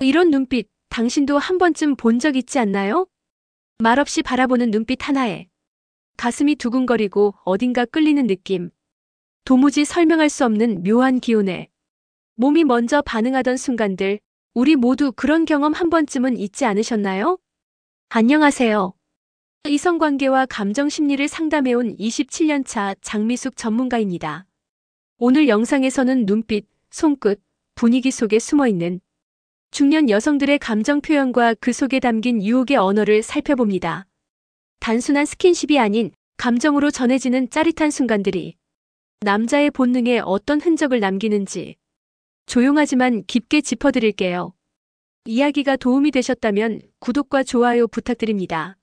이런 눈빛, 당신도 한 번쯤 본 적 있지 않나요? 말없이 바라보는 눈빛 하나에 가슴이 두근거리고 어딘가 끌리는 느낌. 도무지 설명할 수 없는 묘한 기운에 몸이 먼저 반응하던 순간들, 우리 모두 그런 경험 한 번쯤은 있지 않으셨나요? 안녕하세요. 이성관계와 감정심리를 상담해온 27년차 장미숙 전문가입니다. 오늘 영상에서는 눈빛, 손끝, 분위기 속에 숨어있는 중년 여성들의 감정 표현과 그 속에 담긴 유혹의 언어를 살펴봅니다. 단순한 스킨십이 아닌 감정으로 전해지는 짜릿한 순간들이 남자의 본능에 어떤 흔적을 남기는지 조용하지만 깊게 짚어드릴게요. 이야기가 도움이 되셨다면 구독과 좋아요 부탁드립니다.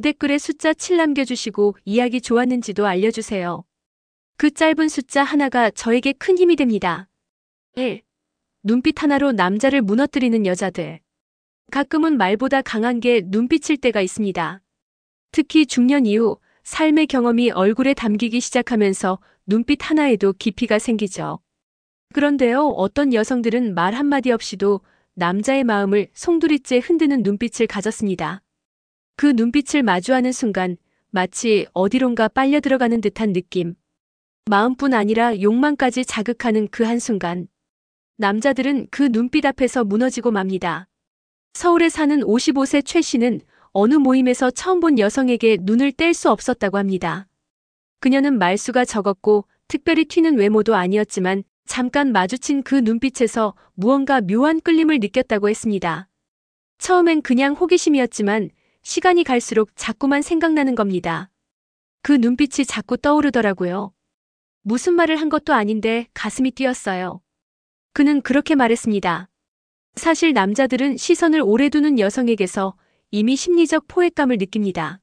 댓글에 숫자 7 남겨주시고 이야기 좋았는지도 알려주세요. 그 짧은 숫자 하나가 저에게 큰 힘이 됩니다. 1. 눈빛 하나로 남자를 무너뜨리는 여자들. 가끔은 말보다 강한 게 눈빛일 때가 있습니다. 특히 중년 이후 삶의 경험이 얼굴에 담기기 시작하면서 눈빛 하나에도 깊이가 생기죠. 그런데요, 어떤 여성들은 말 한마디 없이도 남자의 마음을 송두리째 흔드는 눈빛을 가졌습니다. 그 눈빛을 마주하는 순간 마치 어디론가 빨려 들어가는 듯한 느낌. 마음뿐 아니라 욕망까지 자극하는 그 한순간. 남자들은 그 눈빛 앞에서 무너지고 맙니다. 서울에 사는 55세 최 씨는 어느 모임에서 처음 본 여성에게 눈을 뗄 수 없었다고 합니다. 그녀는 말수가 적었고 특별히 튀는 외모도 아니었지만 잠깐 마주친 그 눈빛에서 무언가 묘한 끌림을 느꼈다고 했습니다. 처음엔 그냥 호기심이었지만 시간이 갈수록 자꾸만 생각나는 겁니다. 그 눈빛이 자꾸 떠오르더라고요. 무슨 말을 한 것도 아닌데 가슴이 뛰었어요. 그는 그렇게 말했습니다. 사실 남자들은 시선을 오래 두는 여성에게서 이미 심리적 포획감을 느낍니다.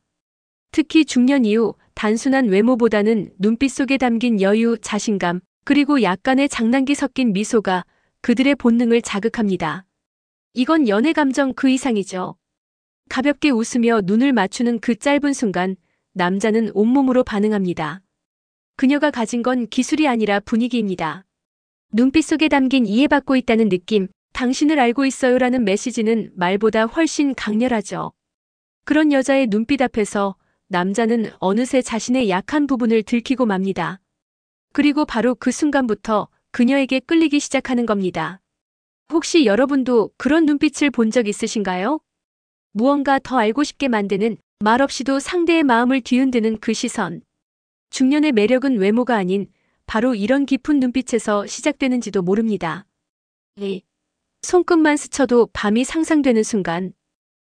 특히 중년 이후 단순한 외모보다는 눈빛 속에 담긴 여유, 자신감, 그리고 약간의 장난기 섞인 미소가 그들의 본능을 자극합니다. 이건 연애 감정 그 이상이죠. 가볍게 웃으며 눈을 맞추는 그 짧은 순간 남자는 온몸으로 반응합니다. 그녀가 가진 건 기술이 아니라 분위기입니다. 눈빛 속에 담긴 이해받고 있다는 느낌, 당신을 알고 있어요라는 메시지는 말보다 훨씬 강렬하죠. 그런 여자의 눈빛 앞에서 남자는 어느새 자신의 약한 부분을 들키고 맙니다. 그리고 바로 그 순간부터 그녀에게 끌리기 시작하는 겁니다. 혹시 여러분도 그런 눈빛을 본 적 있으신가요? 무언가 더 알고 싶게 만드는, 말없이도 상대의 마음을 뒤흔드는 그 시선. 중년의 매력은 외모가 아닌 바로 이런 깊은 눈빛에서 시작되는지도 모릅니다. 손끝만 스쳐도 밤이 상상되는 순간.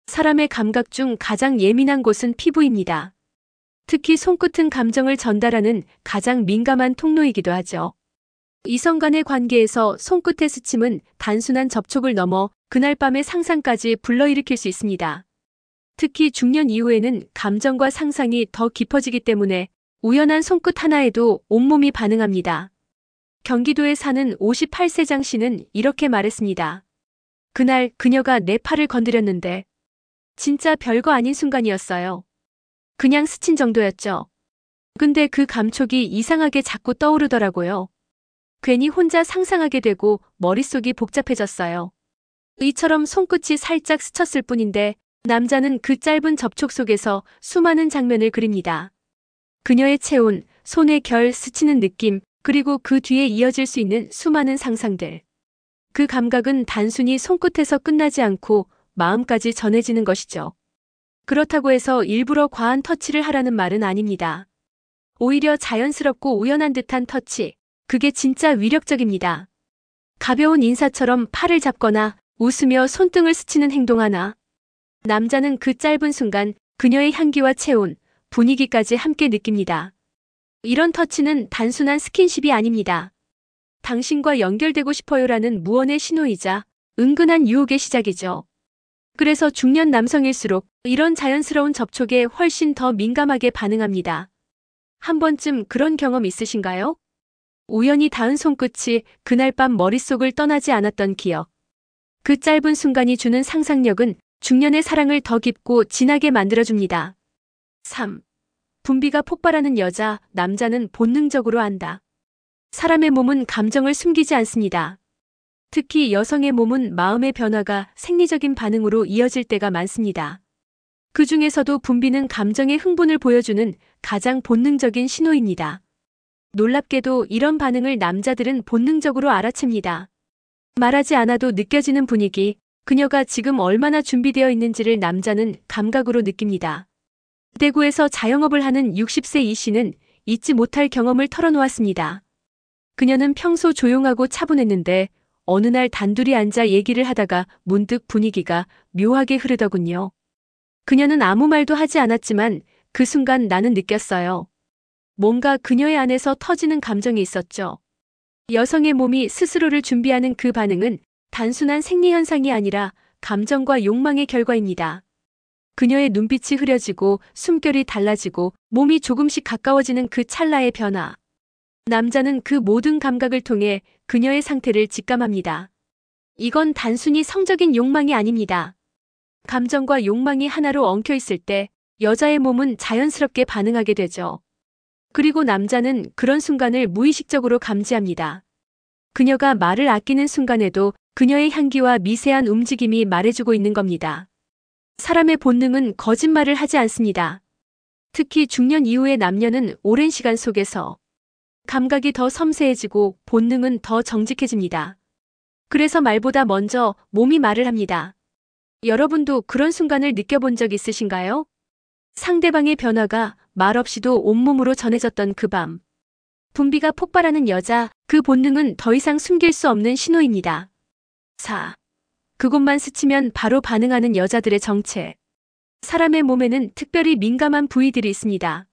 사람의 감각 중 가장 예민한 곳은 피부입니다. 특히 손끝은 감정을 전달하는 가장 민감한 통로이기도 하죠. 이성 간의 관계에서 손끝의 스침은 단순한 접촉을 넘어 그날 밤의 상상까지 불러일으킬 수 있습니다. 특히 중년 이후에는 감정과 상상이 더 깊어지기 때문에 우연한 손끝 하나에도 온몸이 반응합니다. 경기도에 사는 58세 장 씨는 이렇게 말했습니다. 그날 그녀가 내 팔을 건드렸는데 진짜 별거 아닌 순간이었어요. 그냥 스친 정도였죠. 근데 그 감촉이 이상하게 자꾸 떠오르더라고요. 괜히 혼자 상상하게 되고 머릿속이 복잡해졌어요. 이처럼 손끝이 살짝 스쳤을 뿐인데 남자는 그 짧은 접촉 속에서 수많은 장면을 그립니다. 그녀의 체온, 손의 결 스치는 느낌, 그리고 그 뒤에 이어질 수 있는 수많은 상상들. 그 감각은 단순히 손끝에서 끝나지 않고 마음까지 전해지는 것이죠. 그렇다고 해서 일부러 과한 터치를 하라는 말은 아닙니다. 오히려 자연스럽고 우연한 듯한 터치, 그게 진짜 위력적입니다. 가벼운 인사처럼 팔을 잡거나 웃으며 손등을 스치는 행동 하나. 남자는 그 짧은 순간 그녀의 향기와 체온, 분위기까지 함께 느낍니다. 이런 터치는 단순한 스킨십이 아닙니다. 당신과 연결되고 싶어요라는 무언의 신호이자 은근한 유혹의 시작이죠. 그래서 중년 남성일수록 이런 자연스러운 접촉에 훨씬 더 민감하게 반응합니다. 한 번쯤 그런 경험 있으신가요? 우연히 닿은 손끝이 그날 밤 머릿속을 떠나지 않았던 기억. 그 짧은 순간이 주는 상상력은 중년의 사랑을 더 깊고 진하게 만들어줍니다. 3. 분비가 폭발하는 여자, 남자는 본능적으로 안다. 사람의 몸은 감정을 숨기지 않습니다. 특히 여성의 몸은 마음의 변화가 생리적인 반응으로 이어질 때가 많습니다. 그 중에서도 분비는 감정의 흥분을 보여주는 가장 본능적인 신호입니다. 놀랍게도 이런 반응을 남자들은 본능적으로 알아챕니다. 말하지 않아도 느껴지는 분위기, 그녀가 지금 얼마나 준비되어 있는지를 남자는 감각으로 느낍니다. 대구에서 자영업을 하는 60세 이 씨는 잊지 못할 경험을 털어놓았습니다. 그녀는 평소 조용하고 차분했는데 어느 날 단둘이 앉아 얘기를 하다가 문득 분위기가 묘하게 흐르더군요. 그녀는 아무 말도 하지 않았지만 그 순간 나는 느꼈어요. 뭔가 그녀의 안에서 터지는 감정이 있었죠. 여성의 몸이 스스로를 준비하는 그 반응은 단순한 생리현상이 아니라 감정과 욕망의 결과입니다. 그녀의 눈빛이 흐려지고 숨결이 달라지고 몸이 조금씩 가까워지는 그 찰나의 변화. 남자는 그 모든 감각을 통해 그녀의 상태를 직감합니다. 이건 단순히 성적인 욕망이 아닙니다. 감정과 욕망이 하나로 엉켜 있을 때 여자의 몸은 자연스럽게 반응하게 되죠. 그리고 남자는 그런 순간을 무의식적으로 감지합니다. 그녀가 말을 아끼는 순간에도 그녀의 향기와 미세한 움직임이 말해주고 있는 겁니다. 사람의 본능은 거짓말을 하지 않습니다. 특히 중년 이후의 남녀는 오랜 시간 속에서 감각이 더 섬세해지고 본능은 더 정직해집니다. 그래서 말보다 먼저 몸이 말을 합니다. 여러분도 그런 순간을 느껴본 적 있으신가요? 상대방의 변화가 말없이도 온몸으로 전해졌던 그 밤. 분비가 폭발하는 여자, 그 본능은 더 이상 숨길 수 없는 신호입니다. 4. 그곳만 스치면 바로 반응하는 여자들의 정체. 사람의 몸에는 특별히 민감한 부위들이 있습니다.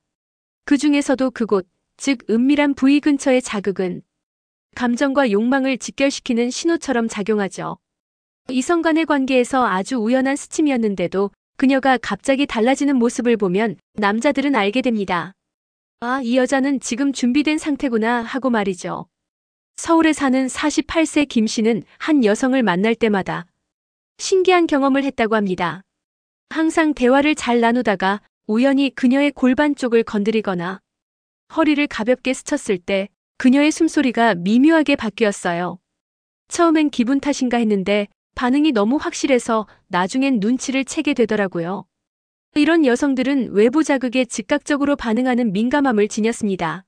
그 중에서도 그곳, 즉 은밀한 부위 근처의 자극은 감정과 욕망을 직결시키는 신호처럼 작용하죠. 이성 간의 관계에서 아주 우연한 스침이었는데도 그녀가 갑자기 달라지는 모습을 보면 남자들은 알게 됩니다. 아, 이 여자는 지금 준비된 상태구나 하고 말이죠. 서울에 사는 48세 김 씨는 한 여성을 만날 때마다 신기한 경험을 했다고 합니다. 항상 대화를 잘 나누다가 우연히 그녀의 골반 쪽을 건드리거나 허리를 가볍게 스쳤을 때 그녀의 숨소리가 미묘하게 바뀌었어요. 처음엔 기분 탓인가 했는데 반응이 너무 확실해서 나중엔 눈치를 채게 되더라고요. 이런 여성들은 외부 자극에 즉각적으로 반응하는 민감함을 지녔습니다.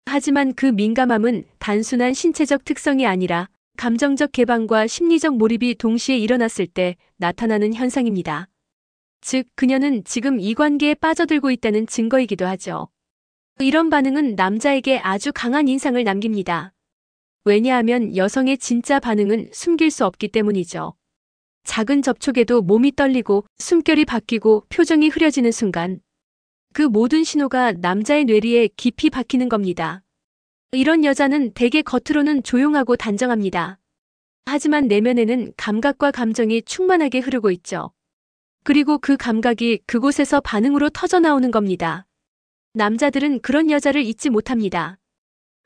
하지만 그 민감함은 단순한 신체적 특성이 아니라 감정적 개방과 심리적 몰입이 동시에 일어났을 때 나타나는 현상입니다. 즉, 그녀는 지금 이 관계에 빠져들고 있다는 증거이기도 하죠. 이런 반응은 남자에게 아주 강한 인상을 남깁니다. 왜냐하면 여성의 진짜 반응은 숨길 수 없기 때문이죠. 작은 접촉에도 몸이 떨리고 숨결이 바뀌고 표정이 흐려지는 순간 그 모든 신호가 남자의 뇌리에 깊이 박히는 겁니다. 이런 여자는 대개 겉으로는 조용하고 단정합니다. 하지만 내면에는 감각과 감정이 충만하게 흐르고 있죠. 그리고 그 감각이 그곳에서 반응으로 터져나오는 겁니다. 남자들은 그런 여자를 잊지 못합니다.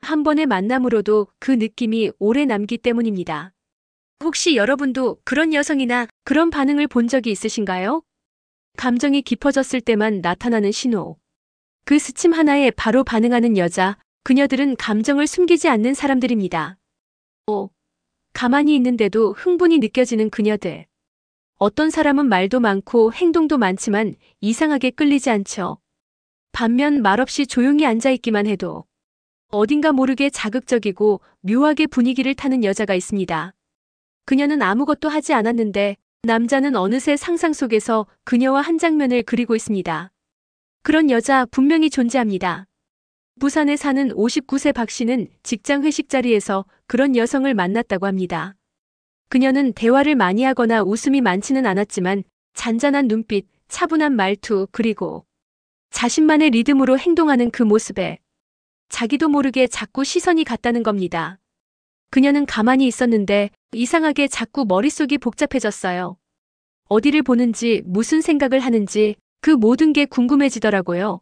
한 번의 만남으로도 그 느낌이 오래 남기 때문입니다. 혹시 여러분도 그런 여성이나 그런 반응을 본 적이 있으신가요? 감정이 깊어졌을 때만 나타나는 신호. 그 스침 하나에 바로 반응하는 여자, 그녀들은 감정을 숨기지 않는 사람들입니다. 5. 가만히 있는데도 흥분이 느껴지는 그녀들. 어떤 사람은 말도 많고 행동도 많지만 이상하게 끌리지 않죠. 반면 말없이 조용히 앉아있기만 해도 어딘가 모르게 자극적이고 묘하게 분위기를 타는 여자가 있습니다. 그녀는 아무것도 하지 않았는데 남자는 어느새 상상 속에서 그녀와 한 장면을 그리고 있습니다. 그런 여자 분명히 존재합니다. 부산에 사는 59세 박 씨는 직장 회식 자리에서 그런 여성을 만났다고 합니다. 그녀는 대화를 많이 하거나 웃음이 많지는 않았지만 잔잔한 눈빛, 차분한 말투, 그리고 자신만의 리듬으로 행동하는 그 모습에 자기도 모르게 자꾸 시선이 갔다는 겁니다. 그녀는 가만히 있었는데 이상하게 자꾸 머릿속이 복잡해졌어요. 어디를 보는지 무슨 생각을 하는지 그 모든 게 궁금해지더라고요.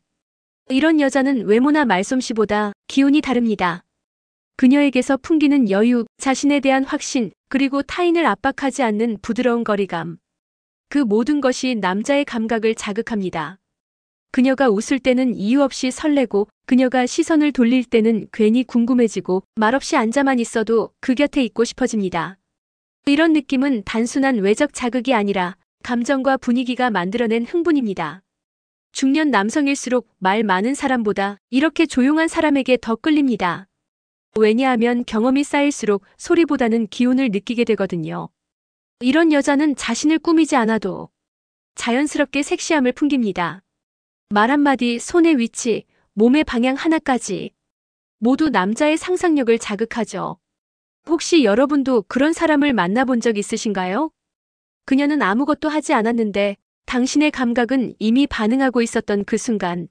이런 여자는 외모나 말솜씨보다 기운이 다릅니다. 그녀에게서 풍기는 여유, 자신에 대한 확신, 그리고 타인을 압박하지 않는 부드러운 거리감. 그 모든 것이 남자의 감각을 자극합니다. 그녀가 웃을 때는 이유 없이 설레고 그녀가 시선을 돌릴 때는 괜히 궁금해지고 말없이 앉아만 있어도 그 곁에 있고 싶어집니다. 이런 느낌은 단순한 외적 자극이 아니라 감정과 분위기가 만들어낸 흥분입니다. 중년 남성일수록 말 많은 사람보다 이렇게 조용한 사람에게 더 끌립니다. 왜냐하면 경험이 쌓일수록 소리보다는 기운을 느끼게 되거든요. 이런 여자는 자신을 꾸미지 않아도 자연스럽게 섹시함을 풍깁니다. 말 한마디, 손의 위치, 몸의 방향 하나까지 모두 남자의 상상력을 자극하죠. 혹시 여러분도 그런 사람을 만나본 적 있으신가요? 그녀는 아무것도 하지 않았는데 당신의 감각은 이미 반응하고 있었던 그 순간.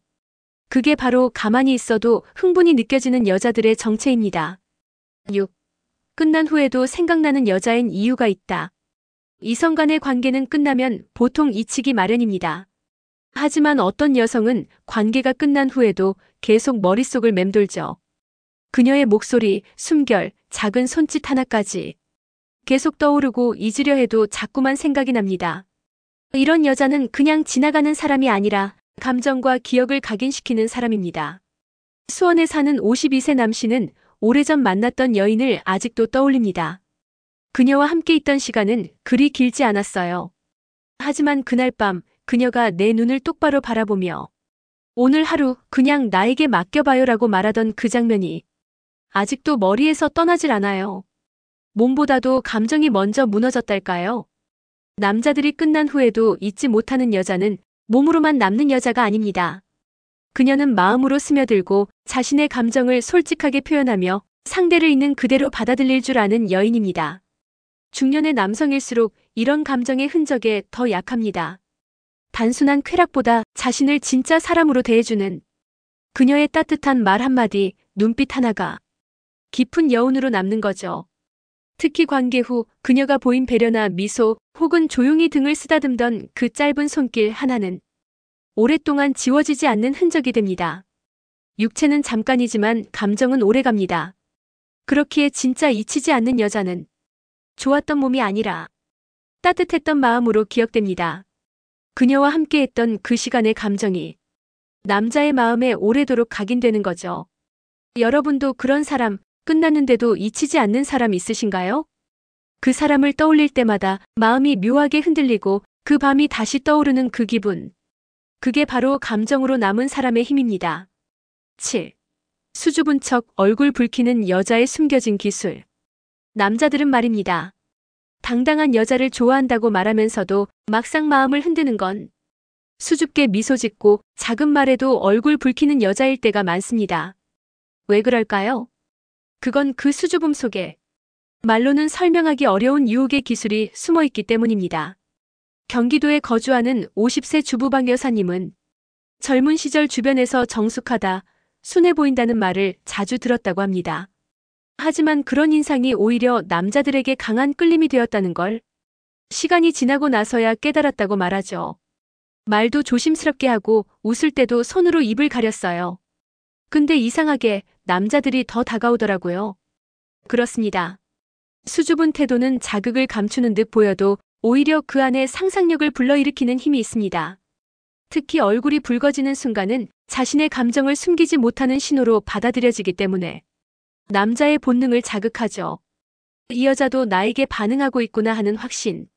그게 바로 가만히 있어도 흥분이 느껴지는 여자들의 정체입니다. 6. 끝난 후에도 생각나는 여자인 이유가 있다. 이성 간의 관계는 끝나면 보통 잊히기 마련입니다. 하지만 어떤 여성은 관계가 끝난 후에도 계속 머릿속을 맴돌죠. 그녀의 목소리, 숨결, 작은 손짓 하나까지 계속 떠오르고 잊으려 해도 자꾸만 생각이 납니다. 이런 여자는 그냥 지나가는 사람이 아니라 감정과 기억을 각인시키는 사람입니다. 수원에 사는 52세 남씨는 오래전 만났던 여인을 아직도 떠올립니다. 그녀와 함께 있던 시간은 그리 길지 않았어요. 하지만 그날 밤 그녀가 내 눈을 똑바로 바라보며 오늘 하루 그냥 나에게 맡겨봐요라고 말하던 그 장면이 아직도 머리에서 떠나질 않아요. 몸보다도 감정이 먼저 무너졌달까요? 남자들이 끝난 후에도 잊지 못하는 여자는 몸으로만 남는 여자가 아닙니다. 그녀는 마음으로 스며들고 자신의 감정을 솔직하게 표현하며 상대를 있는 그대로 받아들일 줄 아는 여인입니다. 중년의 남성일수록 이런 감정의 흔적에 더 약합니다. 단순한 쾌락보다 자신을 진짜 사람으로 대해주는 그녀의 따뜻한 말 한마디, 눈빛 하나가 깊은 여운으로 남는 거죠. 특히 관계 후 그녀가 보인 배려나 미소 혹은 조용히 등을 쓰다듬던 그 짧은 손길 하나는 오랫동안 지워지지 않는 흔적이 됩니다. 육체는 잠깐이지만 감정은 오래갑니다. 그렇기에 진짜 잊히지 않는 여자는 좋았던 몸이 아니라 따뜻했던 마음으로 기억됩니다. 그녀와 함께했던 그 시간의 감정이 남자의 마음에 오래도록 각인되는 거죠. 여러분도 그런 사람, 끝났는데도 잊히지 않는 사람 있으신가요? 그 사람을 떠올릴 때마다 마음이 묘하게 흔들리고 그 밤이 다시 떠오르는 그 기분. 그게 바로 감정으로 남은 사람의 힘입니다. 7. 수줍은 척 얼굴 붉히는 여자의 숨겨진 기술. 남자들은 말입니다. 당당한 여자를 좋아한다고 말하면서도 막상 마음을 흔드는 건 수줍게 미소 짓고 작은 말에도 얼굴 붉히는 여자일 때가 많습니다. 왜 그럴까요? 그건 그 수줍음 속에 말로는 설명하기 어려운 유혹의 기술이 숨어 있기 때문입니다. 경기도에 거주하는 50세 주부방 여사님은 젊은 시절 주변에서 정숙하다, 순해 보인다는 말을 자주 들었다고 합니다. 하지만 그런 인상이 오히려 남자들에게 강한 끌림이 되었다는 걸 시간이 지나고 나서야 깨달았다고 말하죠. 말도 조심스럽게 하고 웃을 때도 손으로 입을 가렸어요. 근데 이상하게 남자들이 더 다가오더라고요. 그렇습니다. 수줍은 태도는 자극을 감추는 듯 보여도 오히려 그 안에 상상력을 불러일으키는 힘이 있습니다. 특히 얼굴이 붉어지는 순간은 자신의 감정을 숨기지 못하는 신호로 받아들여지기 때문에 남자의 본능을 자극하죠. 이 여자도 나에게 반응하고 있구나 하는 확신.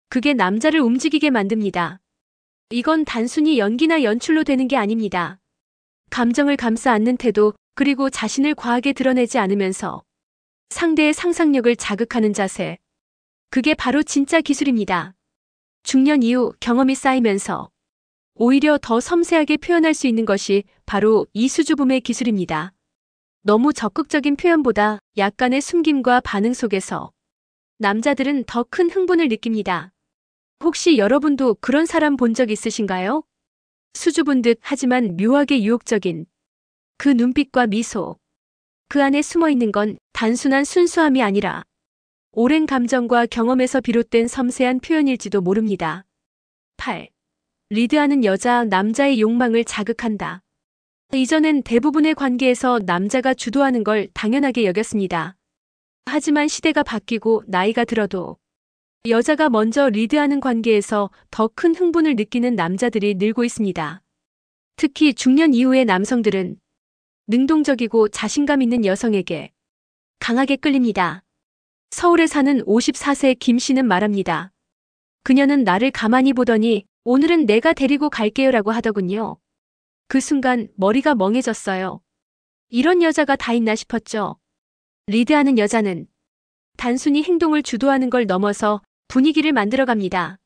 그게 남자를 움직이게 만듭니다. 이건 단순히 연기나 연출로 되는 게 아닙니다. 감정을 감싸 안는 태도, 그리고 자신을 과하게 드러내지 않으면서 상대의 상상력을 자극하는 자세. 그게 바로 진짜 기술입니다. 중년 이후 경험이 쌓이면서 오히려 더 섬세하게 표현할 수 있는 것이 바로 이 수줍음의 기술입니다. 너무 적극적인 표현보다 약간의 숨김과 반응 속에서 남자들은 더 큰 흥분을 느낍니다. 혹시 여러분도 그런 사람 본 적 있으신가요? 수줍은 듯 하지만 묘하게 유혹적인 그 눈빛과 미소. 그 안에 숨어 있는 건 단순한 순수함이 아니라 오랜 감정과 경험에서 비롯된 섬세한 표현일지도 모릅니다. 8. 리드하는 여자, 남자의 욕망을 자극한다. 이전엔 대부분의 관계에서 남자가 주도하는 걸 당연하게 여겼습니다. 하지만 시대가 바뀌고 나이가 들어도 여자가 먼저 리드하는 관계에서 더 큰 흥분을 느끼는 남자들이 늘고 있습니다. 특히 중년 이후의 남성들은 능동적이고 자신감 있는 여성에게 강하게 끌립니다. 서울에 사는 54세 김 씨는 말합니다. 그녀는 나를 가만히 보더니 오늘은 내가 데리고 갈게요라고 하더군요. 그 순간 머리가 멍해졌어요. 이런 여자가 다 있나 싶었죠. 리드하는 여자는 단순히 행동을 주도하는 걸 넘어서 분위기를 만들어갑니다.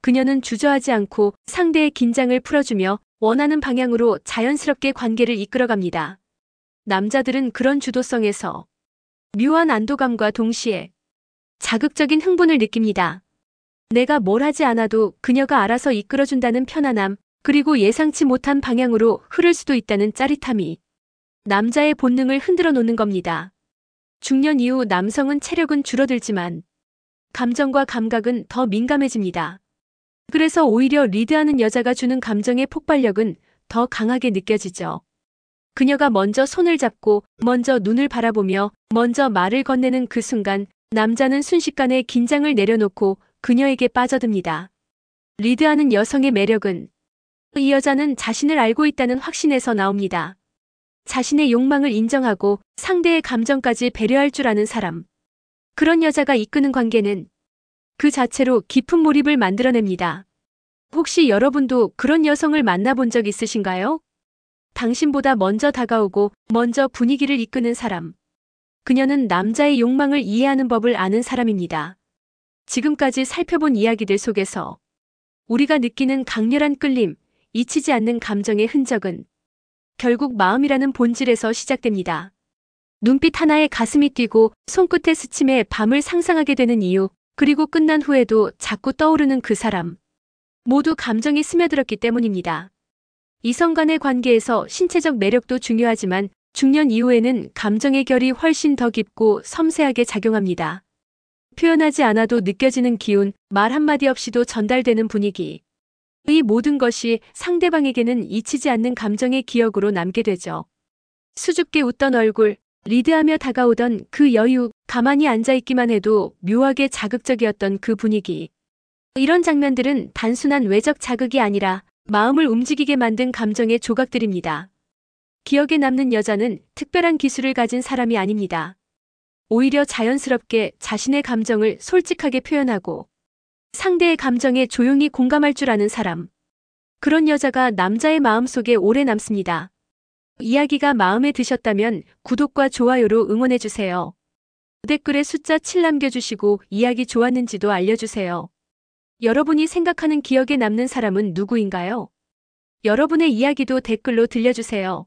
그녀는 주저하지 않고 상대의 긴장을 풀어주며 원하는 방향으로 자연스럽게 관계를 이끌어갑니다. 남자들은 그런 주도성에서 묘한 안도감과 동시에 자극적인 흥분을 느낍니다. 내가 뭘 하지 않아도 그녀가 알아서 이끌어준다는 편안함, 그리고 예상치 못한 방향으로 흐를 수도 있다는 짜릿함이 남자의 본능을 흔들어 놓는 겁니다. 중년 이후 남성은 체력은 줄어들지만 감정과 감각은 더 민감해집니다. 그래서 오히려 리드하는 여자가 주는 감정의 폭발력은 더 강하게 느껴지죠. 그녀가 먼저 손을 잡고 먼저 눈을 바라보며 먼저 말을 건네는 그 순간 남자는 순식간에 긴장을 내려놓고 그녀에게 빠져듭니다. 리드하는 여성의 매력은 이 여자는 자신을 알고 있다는 확신에서 나옵니다. 자신의 욕망을 인정하고 상대의 감정까지 배려할 줄 아는 사람. 그런 여자가 이끄는 관계는 그 자체로 깊은 몰입을 만들어냅니다. 혹시 여러분도 그런 여성을 만나본 적 있으신가요? 당신보다 먼저 다가오고 먼저 분위기를 이끄는 사람. 그녀는 남자의 욕망을 이해하는 법을 아는 사람입니다. 지금까지 살펴본 이야기들 속에서 우리가 느끼는 강렬한 끌림, 잊히지 않는 감정의 흔적은 결국 마음이라는 본질에서 시작됩니다. 눈빛 하나에 가슴이 뛰고 손끝에 스침해 밤을 상상하게 되는 이유, 그리고 끝난 후에도 자꾸 떠오르는 그 사람. 모두 감정이 스며들었기 때문입니다. 이성 간의 관계에서 신체적 매력도 중요하지만 중년 이후에는 감정의 결이 훨씬 더 깊고 섬세하게 작용합니다. 표현하지 않아도 느껴지는 기운, 말 한마디 없이도 전달되는 분위기. 이 모든 것이 상대방에게는 잊히지 않는 감정의 기억으로 남게 되죠. 수줍게 웃던 얼굴, 리드하며 다가오던 그 여유, 가만히 앉아있기만 해도 묘하게 자극적이었던 그 분위기. 이런 장면들은 단순한 외적 자극이 아니라 마음을 움직이게 만든 감정의 조각들입니다. 기억에 남는 여자는 특별한 기술을 가진 사람이 아닙니다. 오히려 자연스럽게 자신의 감정을 솔직하게 표현하고 상대의 감정에 조용히 공감할 줄 아는 사람. 그런 여자가 남자의 마음속에 오래 남습니다. 이야기가 마음에 드셨다면 구독과 좋아요로 응원해주세요. 댓글에 숫자 7 남겨주시고 이야기 좋았는지도 알려주세요. 여러분이 생각하는 기억에 남는 사람은 누구인가요? 여러분의 이야기도 댓글로 들려주세요.